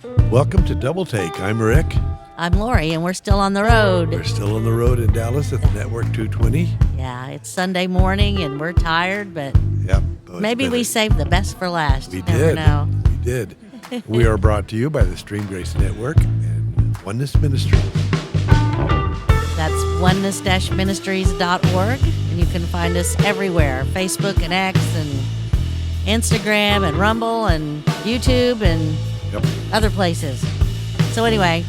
Welcome to Double Take. I'm Rick. I'm Lori, and we're still on the road. We're still on the road in Dallas at the Network 220. Yeah, it's Sunday morning, and we're tired, but Yep. maybe we saved the best for last. We You never did. know. We did. We are brought to you by the Stream Grace Network and Oneness Ministry. That's oneness-ministries.org, and you can find us everywhere, Facebook and X and Instagram and Rumble and YouTube and Yep. other places. So anyway,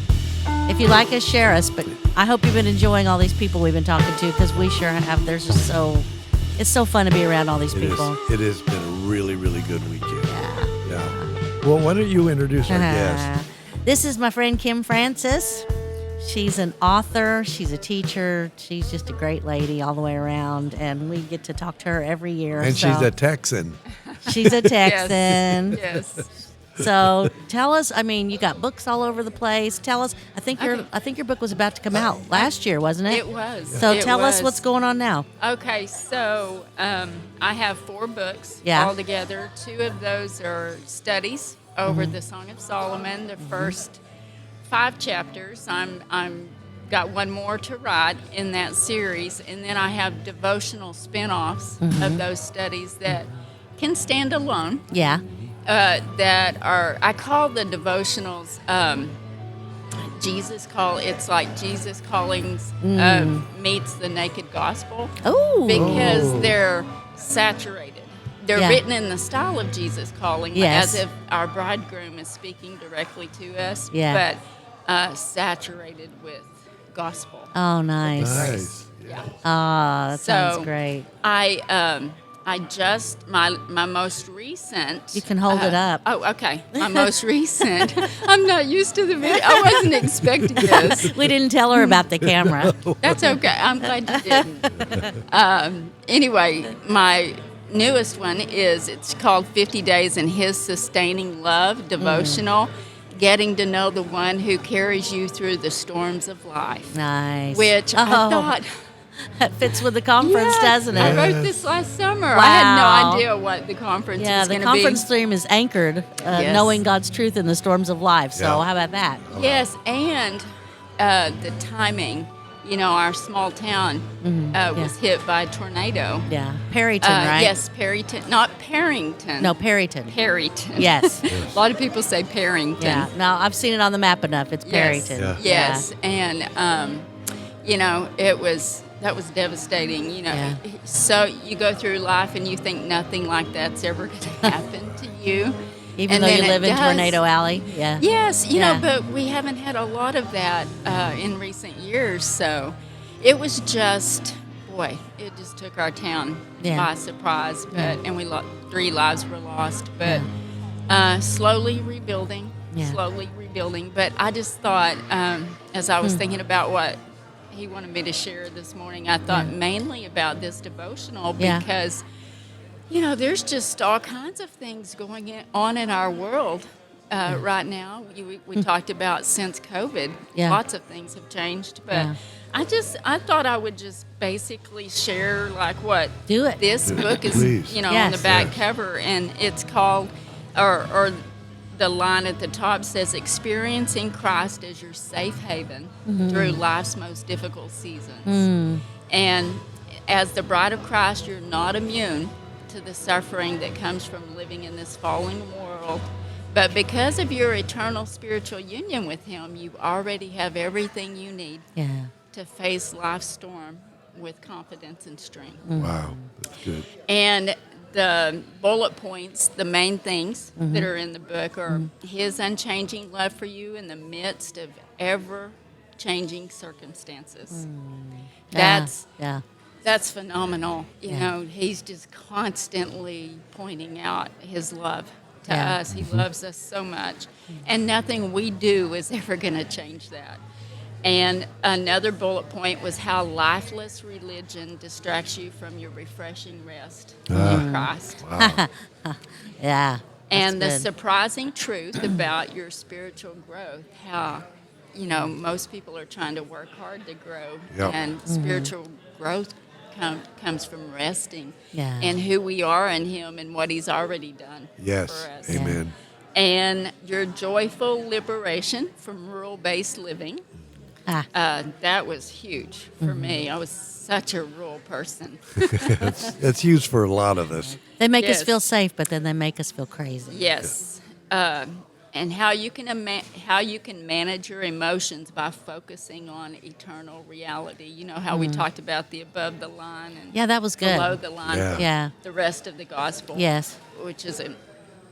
if you like us, share us. But I hope you've been enjoying all these people we've been talking to, because we sure have. It's so fun to be around all these people. It has been a really, really good weekend. Yeah. Well, why don't you introduce our guest? This is my friend Kim Francis. She's an author. She's a teacher. She's just a great lady all the way around, and we get to talk to her every year. And she's a Texan. She's a Texan. Yes. So tell us. I mean, you got books all over the place. Tell us. I think your book was about to come out last year, wasn't it? It was. So It tell us was. what's going on now. Okay, so I have 4 books Yeah. altogether. 2 of those are studies over the Song of Solomon. The first 5 chapters. I'm got one more to write in that series, and then I have devotional spin-offs of those studies that can stand alone. Yeah. That are, I call the devotionals it's like Jesus Callings meets the Naked Gospel, Oh. because they're saturated. They're Yeah. written in the style of Jesus Calling, Yes. as if our bridegroom is speaking directly to us, Yeah. but saturated with gospel. Oh, nice. Nice. Yeah. Ah, that sounds So- great. I just my most recent. You can hold it up. Oh, okay. My most recent. I'm not used to the video. I wasn't expecting this. We didn't tell her about the camera. That's okay. I'm glad you didn't. Anyway, my newest one it's called 50 Days in His Sustaining Love devotional, getting to know the one who carries you through the storms of life. Nice. Which I thought. that fits with the conference, Yeah, doesn't I it? wrote this last summer. I Wow. had no idea what the conference Yeah, was the going to be. conference theme is anchored, Yes. knowing God's truth in the storms of life. So Yeah. how about that? Yes, and the timing. You know, our small town was hit by a tornado. Yeah, Perryton, right? Yes, Perryton, not Parrington. No, Perryton. Perryton. Yes. A lot of people say Parrington. Yeah. No, I've seen it on the map enough. It's Yes. Perryton. Yeah. Yes, and you know, that was devastating. You know, Yeah. so you go through life and you think nothing like that's ever going to happen to you. Even And though then you it live in does. Tornado Alley. Yeah. Yes, you Yeah. know, but we haven't had a lot of that in recent years. So it was just, boy, it just took our town Yeah. by surprise. But and 3 lives were lost. But slowly rebuilding, Yeah. slowly rebuilding. But I just thought, as I was thinking about what he wanted me to share this morning, I thought mainly about this devotional Yeah. because. You know, there's just all kinds of things going on in our world right now. We talked about since COVID, Yeah. lots of things have changed. But Yeah. I thought I would just basically share like what Do it. this book is, Please. you know, on Yes. the back Yes. cover, and it's called, or the line at the top says, "Experiencing Christ as your safe haven through life's most difficult seasons." And as the bride of Christ, you're not immune to the suffering that comes from living in this fallen world. But because of your eternal spiritual union with Him, you already have everything you need Yeah. to face life's storm with confidence and strength. Wow. That's good. And the bullet points, the main things that are in the book are His unchanging love for you in the midst of ever-changing circumstances. Yeah. That's phenomenal. You Yeah. know, He's just constantly pointing out His love to Yeah. us. He loves us so much. And nothing we do is ever going to change that. And another bullet point was how lifeless religion distracts you from your refreshing rest in Christ. Wow. Yeah. And the That's good. surprising truth about your spiritual growth, how, you know, most people are trying to work hard to grow. Yep. And spiritual growth comes from resting Yeah. in who we are in Him and what He's already done Yes. for us. Amen. and your joyful liberation from rural-based living. That was huge for me. I was such a rural person. That's huge for a lot of us. They make us Yes. feel safe, but then they make us feel crazy. Yes. And how you can manage your emotions by focusing on eternal reality. You know how we talked about the above the line and Yeah, that was good. below the line, Yeah. for Yeah. the rest of the gospel. Yes. Which is an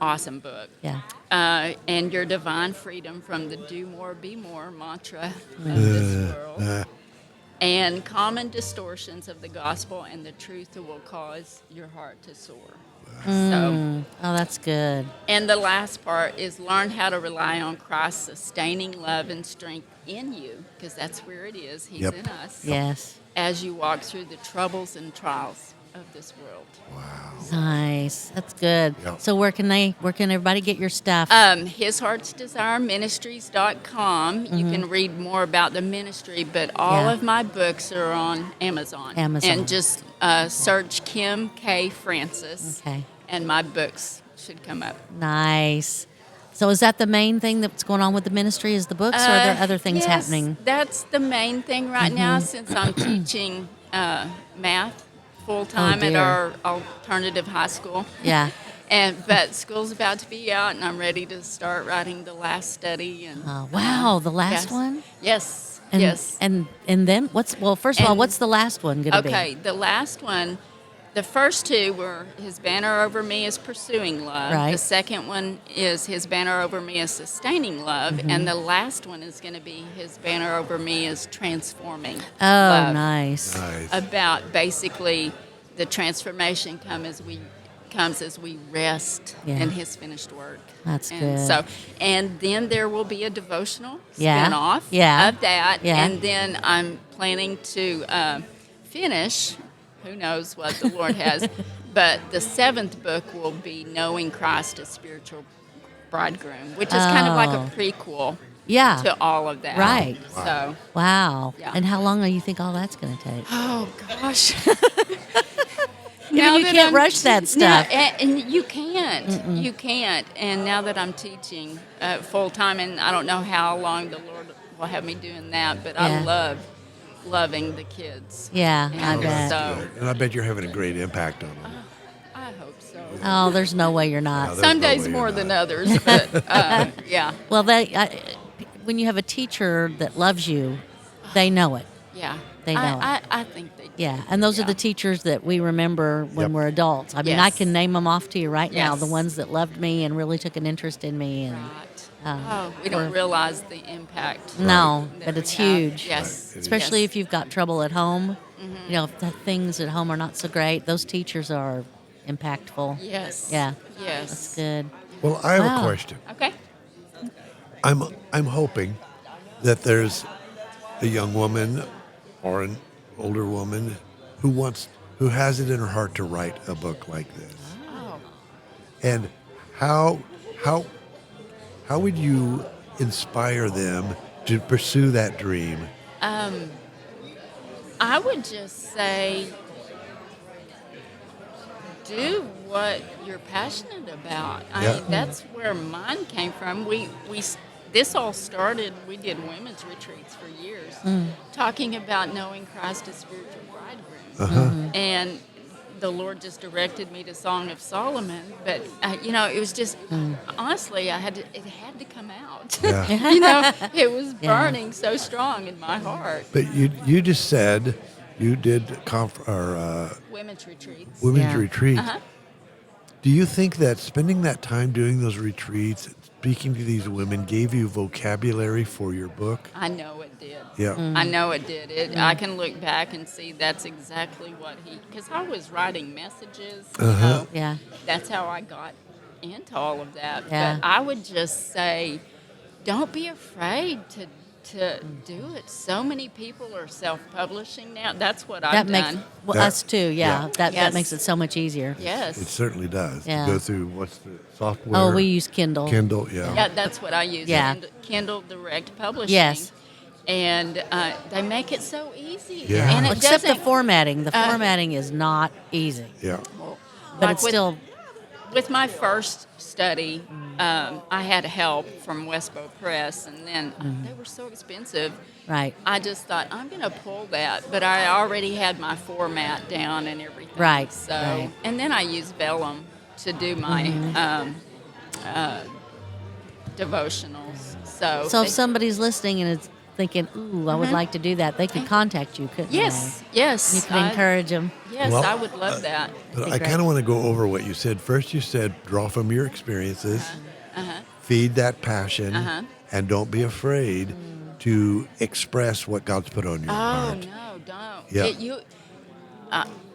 awesome book. Yeah. And your divine freedom from the do more, be more mantra of this world. And common distortions of the gospel and the truth that will cause your heart to soar. So, Oh, that's good. and the last part is learn how to rely on Christ's sustaining love and strength in you, because that's where it is. He's Yep. in us. Yes. As you walk through the troubles and trials of this world. Nice. That's good. Yeah. So where can everybody get your stuff? His Heart's Desire Ministries.com. You can read more about the ministry, but all Yeah. of my books are on Amazon. Amazon. And just search Kim K. Francis, Okay. and my books should come up. Nice. So is that the main thing that's going on with the ministry is the books, or are there other things Yes, happening? That's the main thing right now, since I'm teaching math full time at dear. our alternative high school. Yeah. But school's about to be out, and I'm ready to start writing the last study. And Wow, the last yes. one? Yes. And, yes. And then first of all, And- what's the last one going to be? Okay, the last one, the first two were His Banner Over Me is Pursuing Love. Right. The second one is His Banner Over Me is Sustaining Love. Mm-hmm. And the last one is going to be His Banner Over Me is Transforming Oh, Love. nice. Nice. About basically the transformation comes as we rest Yeah. in His finished work. That's and good. So, and then there will be a devotional Yeah. spinoff Yeah. of that. Yeah. And then I'm planning to finish. Who knows what the Lord has? But the 7th book will be Knowing Christ as Spiritual Bridegroom, which is kind of like Oh. a prequel Yeah. to all of that. Right. So, Wow. Yeah. And how long do you think all that's going to take? oh gosh. You Now that can't I'm- rush that stuff. No, and you can't. You can't. And now that I'm teaching full time, and I don't know how long the Lord will have me doing that, but I Yeah. love loving the kids. Yeah, I And bet. So And I bet you're having a great impact on them. I hope so. Oh, there's no way you're not. there's Some no days way more you're than not. others, but yeah, Well, when you have a teacher that loves you, they know it. yeah. They know. I think they do. Yeah, and those are Yeah. the teachers that we remember when Yep. we're adults. I mean, I Yes. can name them off to you right now. The Yes. ones that loved me and really took an interest in me. And Right. We don't realize the impact. no, that but we it's have. huge. Yes. Especially Yes. if you've got trouble at home. You know, if the things at home are not so great, those teachers are impactful. Yes. Yeah. Yes. That's good. Well, I have Wow. a question. Okay. I'm hoping that there's a young woman or an older woman who has it in her heart to write a book like this. Oh. And how would you inspire them to pursue that dream? I would just say do what you're passionate about. I Yeah. mean, that's where mine came from. This all started, we did women's retreats for years, talking about knowing Christ as spiritual bridegroom. And the Lord just directed me to Song of Solomon, but it was just honestly, it had to come out. Yeah. It was Yeah. burning so strong in my heart. But you just said you did Women's retreats. women's Yeah. retreats. Uh-huh. Do you think that spending that time doing those retreats, speaking to these women, gave you vocabulary for your book? I know it did. Yeah. I know it did. I can look back and see that's exactly what because I was writing messages. Yeah. That's how I got into all of that. Yeah. But I would just say, don't be afraid to do it. So many people are self-publishing now. That's what I've That makes done. That- us too. Yeah. yeah. That Yes. makes it so much easier. Yes. It certainly does. Yeah. To go through what's the software? Oh, we use Kindle. Kindle, yeah. Yeah, that's what I use. Yeah. Kindle Direct Publishing. Yes. And they make it so easy. Yeah. And it Except the doesn't. formatting. The formatting is not easy. Yeah. But like it's with- still With my first study, I had help from Westbow Press, and then they were so expensive. Right. I just thought, I'm going to pull that, but I already had my format down and everything. Right, So, right. and then I used Vellum to do my devotionals. So, So if somebody's listening and is thinking, "Ooh, I would like to do that," they could contact you, couldn't yes, they? yes. You could encourage them. Yes, Well, I would love that. But be I great. kind of want to go over what you said. First, you said draw from your experiences, feed that passion, and don't be afraid to express what God's put on your Oh heart. no, don't. Yeah.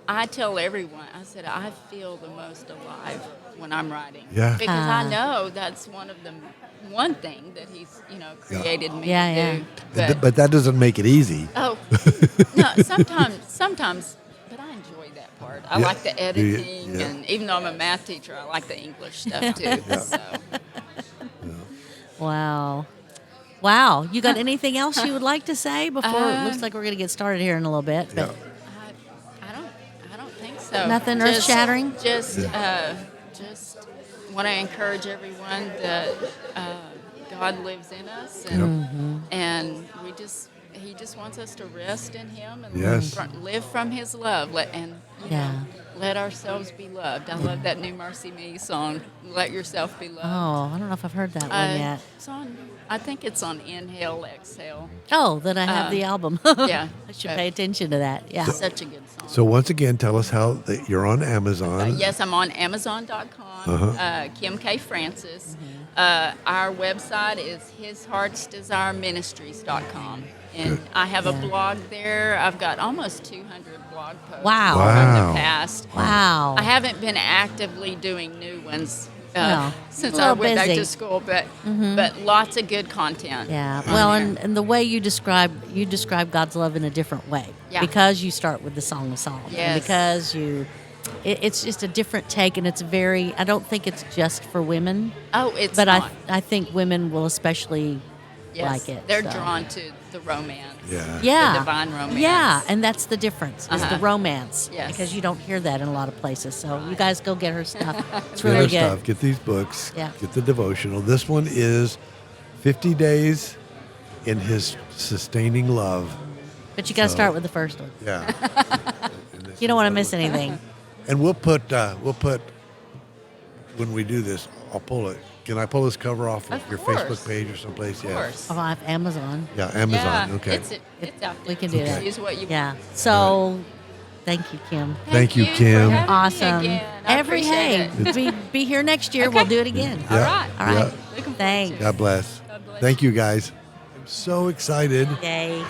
I tell everyone. I said I feel the most alive when I'm writing. Yeah. Because I know that's one thing that He's created me Yeah, to yeah. do. But that doesn't make it easy. Oh no, sometimes. But I enjoy that part. I Yeah. like the Do you? editing, Yeah. and even though I'm a math teacher, I like the English stuff too. So. Wow. Wow. You got anything else you would like to say before? It looks like we're going to get started here in a little bit. But I don't think so. Nothing earth-shattering? Just want to encourage everyone that God lives in us, and He just wants us to rest in Him and Yes. live from His love. Let ourselves be loved. I love that New Mercy Me song. Let yourself be loved. Oh, I don't know if I've heard that one yet. I think it's on Inhale, Exhale. Oh, then I have the album. Yeah. I should pay attention to that. Yeah. Such a good song. So once again, tell us how that you're on Amazon. Yes, I'm on Amazon.com. Kim K. Francis. Our website is HisHeartsDesireMinistries.com. And I have a blog there. I've got almost 200 blog posts Wow. from Wow. the past. Wow. I haven't been actively doing new ones Well, since a I little went back busy. to school, but lots of good content. Yeah. on Well, there. and the way you describe God's love in a different way. Yeah. Because you start with the Song of Solomon. And Yes. because it's just a different take, and it's I don't think it's just for women, It's but not. I think women will especially Yes, like it. they're so. drawn to the romance. Yeah. Yeah. The divine romance. Yeah, and that's the difference, is the romance. Yes. Because you don't hear that in a lot of places. So you guys go get her stuff. It's Get really our good. stuff. Get these books. Yeah. Get the devotional. This one is 50 Days in His Sustaining Love. But you got to start with the first one. Yeah. You don't want to miss anything. And we'll put when we do this, I'll pull it. Can I pull this cover off of Of your course. Facebook page or someplace? Of course. Oh, I have Amazon. Yeah, Amazon. Yeah, Okay. It's out there. We can do that. Use what you Yeah. So, thank you, Kim. Thank you, for Kim. having me Awesome. again. I Every hey, appreciate it. be here next year. We'll do it again. All right. All right. Yeah. Looking forward Thanks. to it. God bless. God bless Thank you, guys. I'm so excited. Yay.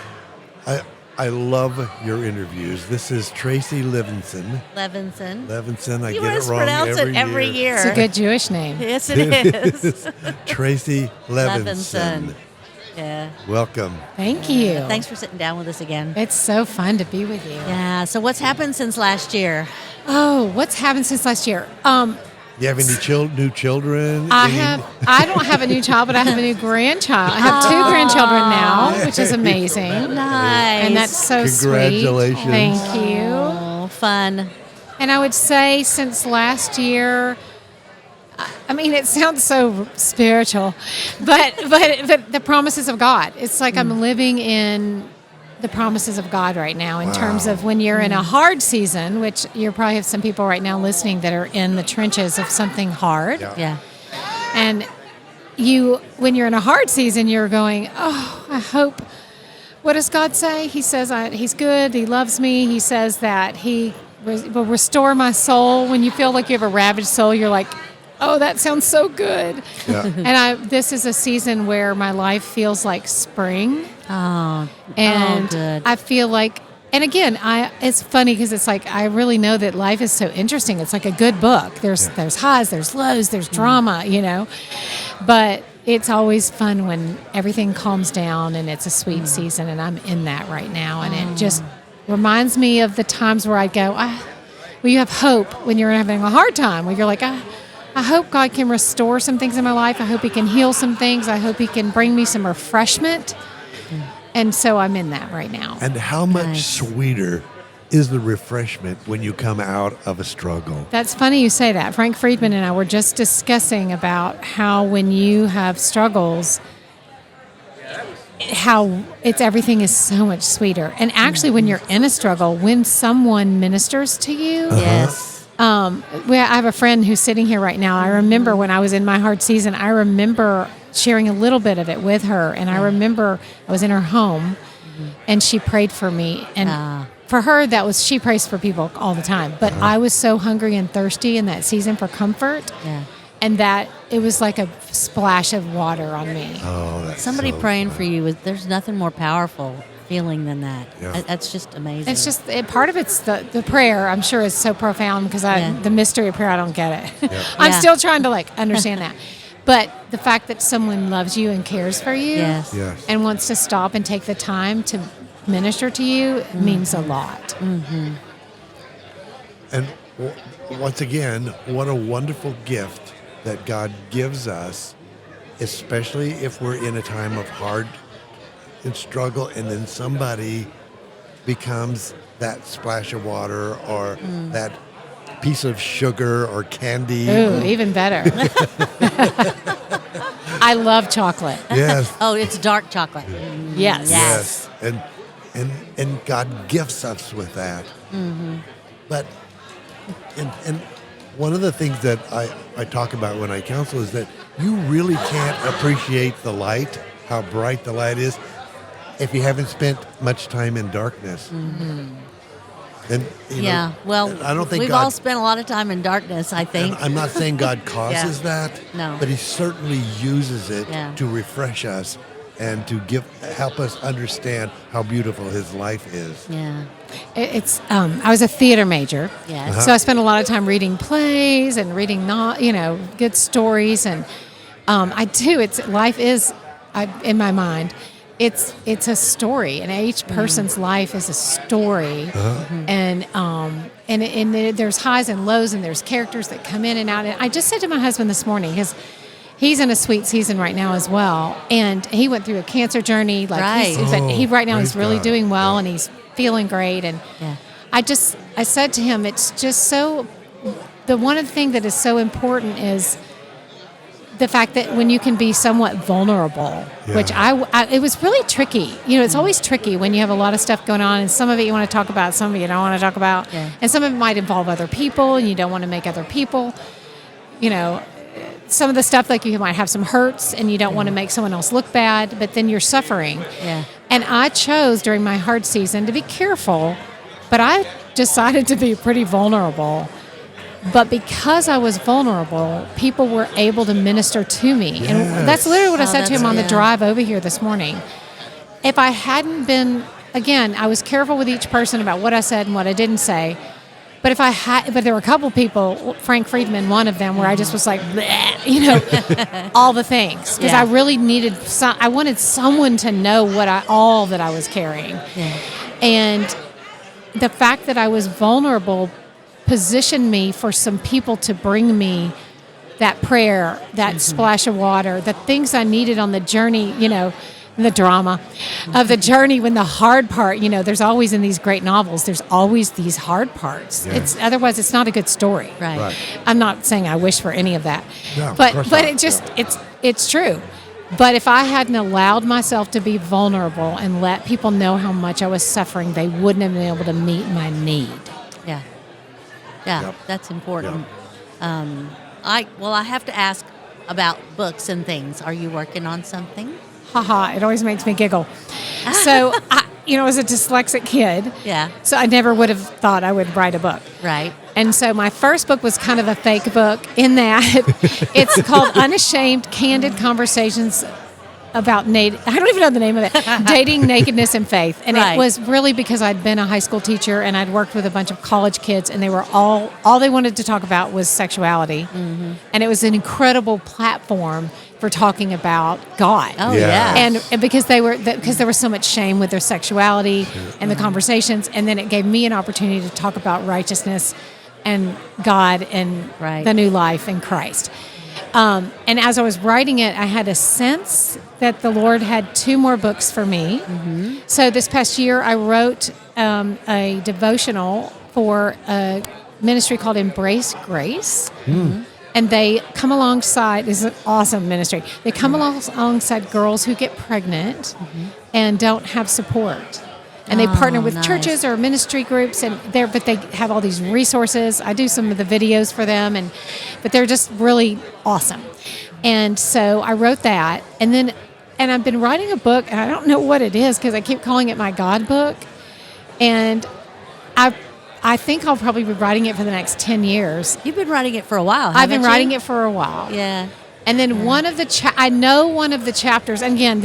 I love your interviews. This is Tracy Levinson. Levinson. Levinson, I You get must it wrong pronounce every it every year. year. It's a good Jewish name. Yes, it is. Tracy Levinson. Levinson. Yeah. Welcome. Thank you. Thanks for sitting down with us again. It's so fun to be with you. Yeah. So, what's happened since last year? Oh, what's happened since last year? You have any new children? I don't have a new child, but I have a new grandchild. I have two grandchildren now, which is amazing. Nice. And that's so Congratulations. sweet. Thank you. Oh, fun. And I would say since last year, I mean, it sounds so spiritual, but the promises of God. It's like I'm living in the promises of God right now in terms of when you're in a hard season, which you probably have some people right now listening that are in the trenches of something hard. Yeah. And when you're in a hard season, you're going, oh, I hope. What does God say? He says He's good. He loves me. He says that He will restore my soul. When you feel like you have a ravaged soul, you're like, oh, that sounds so good. Yeah. And this is a season where my life feels like spring. Oh. And good. I feel like, and again, it's funny because it's like I really know that life is so interesting. It's like a good book. There's highs, there's lows, there's drama, but it's always fun when everything calms down and it's a sweet season, and I'm in that right now. And it just reminds me of the times where I go, well, you have hope when you're having a hard time, where you're like, I hope God can restore some things in my life. I hope He can heal some things. I hope He can bring me some refreshment. And so I'm in that right now. And how much Nice. sweeter is the refreshment when you come out of a struggle. That's funny you say that. Frank Friedman and I were just discussing about how when you have struggles, how everything is so much sweeter. And actually, when you're in a struggle, when someone ministers to you, Yes. I have a friend who's sitting here right now. I remember when I was in my hard season, I remember sharing a little bit of it with her. And I remember I was in her home and she prayed for me. And for her, she prays for people all the time. But I was so hungry and thirsty in that season for comfort. Yeah. And that it was like a splash of water on me. Oh, that's Somebody so praying fun. for you, there's nothing more powerful feeling than that. Yeah. That's just amazing. It's just part of it's the prayer. I'm sure is so profound because Yeah. the mystery of prayer. I don't get it. I'm Yeah. still trying to understand that. But the fact that someone loves you and cares for you, Yes. Yes. and wants to stop and take the time to minister to you means a lot. And once again, what a wonderful gift that God gives us, especially if we're in a time of hard and struggle, and then somebody becomes that splash of water or that piece of sugar or candy. Ooh, even better. I love chocolate. Yes. Oh, it's dark chocolate. Yes. Yes. And God gifts us with that. But and one of the things that I talk about when I counsel is that you really can't appreciate the light, how bright the light is, if you haven't spent much time in darkness. And you Yeah. know, Well, I don't think we've God, all spent a lot of time in darkness, I think. and I'm not saying God causes that, No. but He certainly uses it Yeah. to refresh us and to help us understand how beautiful His life is. Yeah. I was a theater major. Yes. So I spent a lot of time reading plays and reading good stories, and I do. Life is, in my mind, it's a story, and each person's life is a story, and there's highs and lows, and there's characters that come in and out. And I just said to my husband this morning, because he's in a sweet season right now as well, and he went through a cancer journey. Right. But right now he's praise really God. doing well, Yeah. and he's feeling great. And Yeah. I said to him, it's just so, the one thing that is so important is the fact that when you can be somewhat vulnerable, Yeah. which it was really tricky. It's always tricky when you have a lot of stuff going on, and some of it you want to talk about, some of it you don't want to talk about. Yeah. And some of it might involve other people, and you don't want to make other people, some of the stuff, like you might have some hurts and you don't want to make someone else look bad, but then you're suffering. Yeah. And I chose during my hard season to be careful, but I decided to be pretty vulnerable. But because I was vulnerable, people were able to minister to me. Yes. And that's literally what I Oh, said to that's him on the good. drive over here this morning. If I hadn't been, again, I was careful with each person about what I said and what I didn't say. But but there were a couple people, Frank Friedman, one of them, where I just was like, bleh, all the things, because Yeah. I really needed I wanted someone to know all that I was carrying, Yeah. and the fact that I was vulnerable positioned me for some people to bring me that prayer, that splash of water, the things I needed on the journey, the drama of the journey, when the hard part, there's always in these great novels, there's always these hard parts. Yeah. Otherwise it's not a good story. Right. Right. I'm not saying I wish for any of that. No, of but course but not. it just it's true. But if I hadn't allowed myself to be vulnerable and let people know how much I was suffering, they wouldn't have been able to meet my need. Yeah. Yeah, Yep. that's important. I have to ask about books and things. Are you working on something? Haha, it always makes me giggle. So, I was a dyslexic kid. Yeah. So I never would have thought I would write a book. Right. And so my first book was kind of a fake book in that it's called Unashamed Candid Conversations about I don't even know the name of it, Dating, Nakedness, and Faith. And Right. it was really because I'd been a high school teacher and I'd worked with a bunch of college kids, and they were all they wanted to talk about was sexuality. Mm-hmm. And it was an incredible platform for talking about God. Oh, Yeah. yeah. And because there was so much shame with their sexuality and the conversations, and then it gave me an opportunity to talk about righteousness and God and Right. the new life in Christ. And as I was writing it, I had a sense that the Lord had 2 more books for me. Mm-hmm. So this past year, I wrote a devotional for a ministry called Embrace Grace. And they come alongside, this is an awesome ministry. They come alongside girls who get pregnant and don't have support. And they partner with nice. churches or ministry groups, but they have all these resources. I do some of the videos for them, but they're just really awesome. And so I wrote that, and I've been writing a book, and I don't know what it is because I keep calling it my God book. And I think I'll probably be writing it for the next 10 years. You've been writing it for a while, I've been haven't writing you? it for a while. Yeah. And then one of the I know one of the chapters, and again,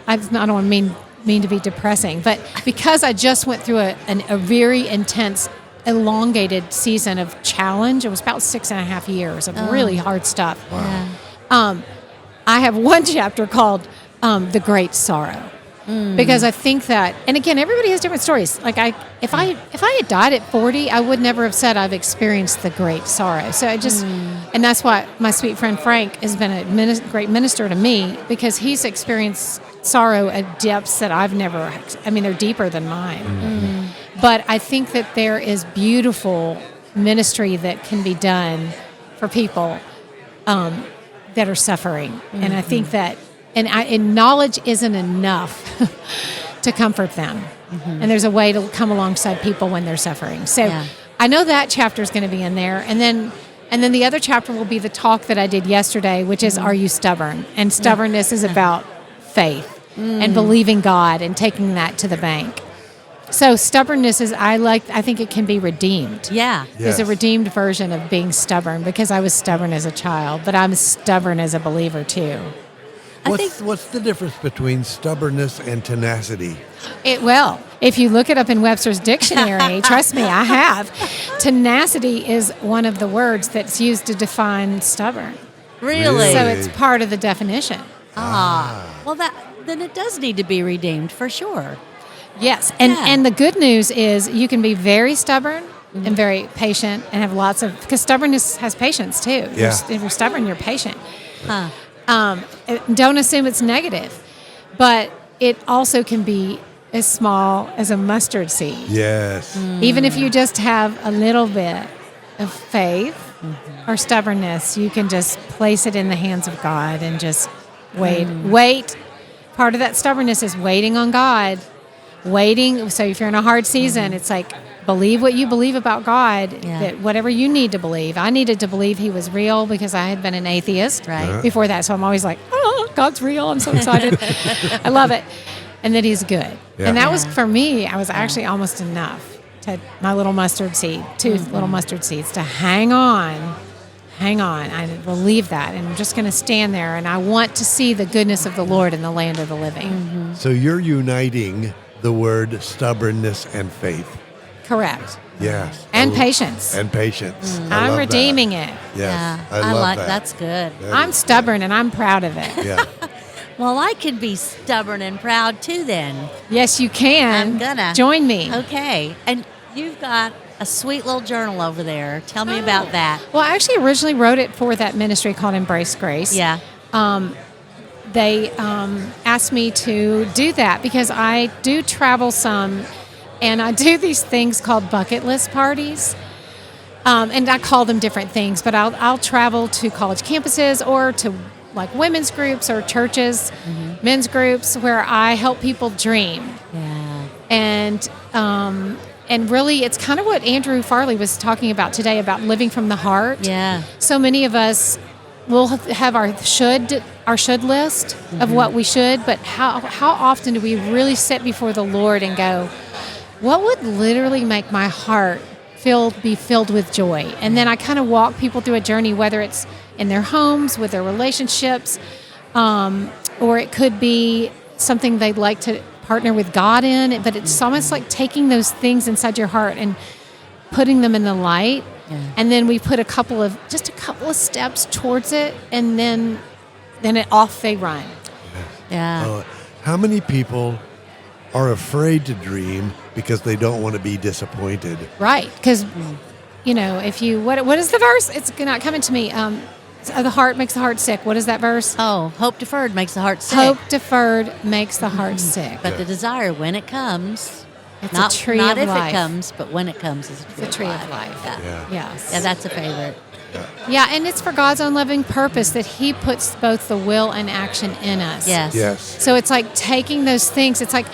I don't want to mean to be depressing, but because I just went through a very intense, elongated season of challenge, it was about 6.5 years of really hard stuff. Yeah. I have one chapter called The Great Sorrow. Because I think that, and again, everybody has different stories. Like if I had died at 40, I would never have said I've experienced the great sorrow. So and that's why my sweet friend Frank has been a great minister to me, because he's experienced sorrow at depths that I've never. I mean, they're deeper than mine. But I think that there is beautiful ministry that can be done for people that are suffering, and I think that. And knowledge isn't enough to comfort them. And there's a way to come alongside people when they're suffering. So I know that chapter is going to be in there. And then the other chapter will be the talk that I did yesterday, which is Are You Stubborn? And stubbornness is about faith and believing God and taking that to the bank. So stubbornness is, I think it can be redeemed. Yeah. There's a Yes. redeemed version of being stubborn, because I was stubborn as a child, but I'm stubborn as a believer too. What's the difference between stubbornness and tenacity? If you look it up in Webster's dictionary, trust me, I have. Tenacity is one of the words that's used to define stubborn. Really? So it's part of the definition. Well, then it does need to be redeemed for sure. Yes. Yeah. And the good news is you can be very stubborn and very patient and have because stubbornness has patience too. Yeah. If you're stubborn, you're patient. Huh. Don't assume it's negative, but it also can be as small as a mustard seed. Yes. Even if you just have a little bit of faith or stubbornness, you can just place it in the hands of God and just wait. Part of that stubbornness is waiting on God. Waiting. So if you're in a hard season, it's like, believe what you believe about God, that whatever you need to believe. I needed to believe he was real because I had been an atheist before that. So I'm always like, oh, God's real. I'm so excited. I love it. And that he's good. Yeah. And that was, for me, I was actually almost enough to my little mustard seed, two little mustard seeds, to hang on. I believe that. And I'm just going to stand there. And I want to see the goodness of the Lord in the land of the living. So you're uniting the word stubbornness and faith. Correct. Yes. And patience. And patience. I'm redeeming it. Yes. Yeah. I love like that. that's good. I'm stubborn and I'm proud of it. Yeah. Well, I can be stubborn and proud too then. Yes, you can. I'm gonna. Join me. Okay. And you've got a sweet little journal over there. Tell me about that. Well, I actually originally wrote it for that ministry called Embrace Grace. Yeah. They asked me to do that because I do travel some, and I do these things called bucket list parties. And I call them different things, but I'll travel to college campuses or to like women's groups or churches, men's groups, where I help people dream. Yeah. And really, it's kind of what Andrew Farley was talking about today about living from the heart. Yeah. So many of us will have our should list of what we should, but how often do we really sit before the Lord and go, what would literally make my heart be filled with joy? And then I kind of walk people through a journey, whether it's in their homes, with their relationships, or it could be something they'd like to partner with God in. But it's almost like taking those things inside your heart and putting them in the light. Yeah. And then we put a couple of steps towards it, and then off they run. Yeah. How many people are afraid to dream because they don't want to be disappointed? Right. Because, if you, what is the verse? It's not coming to me. The heart makes the heart sick. What is that verse? Oh, hope deferred makes the heart sick. Hope deferred makes the heart sick. But the desire, when it comes, It's Not, a tree not of if life. it comes, but when it comes, it's It's a tree of life. Yeah. Yeah. Yes. Yeah, that's a favorite. Yeah, and it's for God's own loving purpose that He puts both the will and action in us. Yes. Yes. So it's like taking those things. It's like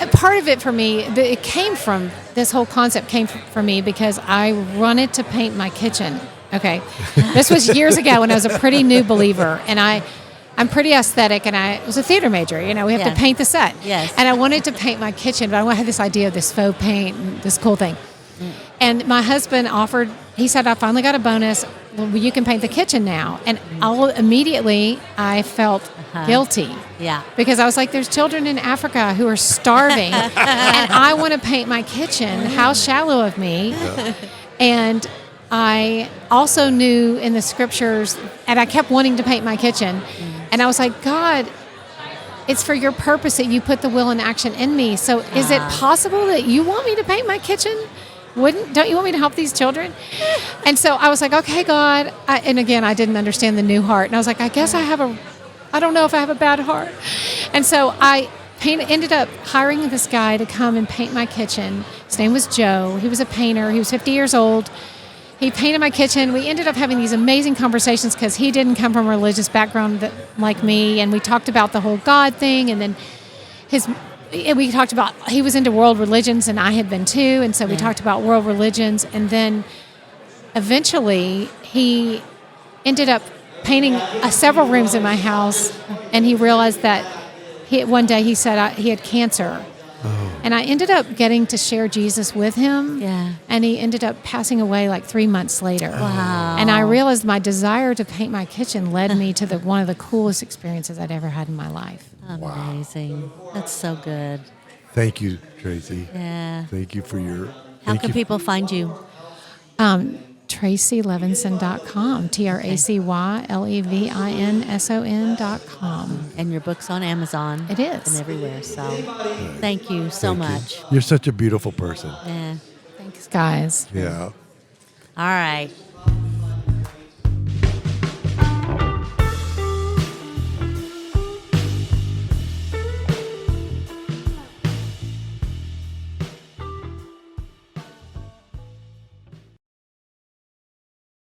a part of it for me. It came from this whole concept came from me because I wanted to paint my kitchen. Okay, this was years ago when I was a pretty new believer, and I'm pretty aesthetic, and I was a theater major. You know, we have Yeah. to paint the set. Yes. And I wanted to paint my kitchen, but I had this idea of this faux paint and this cool thing. And my husband offered, he said, I finally got a bonus. Well, you can paint the kitchen now. And immediately I felt guilty. Yeah. Because I was like, there's children in Africa who are starving, and I want to paint my kitchen. How shallow of me. And I also knew in the scriptures, and I kept wanting to paint my kitchen. And I was like, God, it's for your purpose that you put the will and action in me. So is it possible that you want me to paint my kitchen? Don't you want me to help these children? And so I was like, okay, God. And again, I didn't understand the new heart. And I was like, I guess I don't know if I have a bad heart. And so I ended up hiring this guy to come and paint my kitchen. His name was Joe. He was a painter. He was 50 years old. He painted my kitchen. We ended up having these amazing conversations because he didn't come from a religious background like me. And we talked about the whole God thing. And then we talked about, he was into world religions and I had been too. And so we talked about world religions. And then eventually he ended up painting several rooms in my house. And he realized that one day he said he had cancer. And I ended up getting to share Jesus with him. Yeah. And he ended up passing away like 3 months later. Wow. And I realized my desire to paint my kitchen led me to one of the coolest experiences I'd ever had in my life. Amazing. That's so good. Thank you, Tracy. Yeah. Thank you for your. How thank can you. people find you? TracyLevinson.com, TracyLevinson.com. And your book's on Amazon. It is. And everywhere. So thank you so Thank you. much. You're such a beautiful person. Yeah. Thanks, guys. Yeah. All right.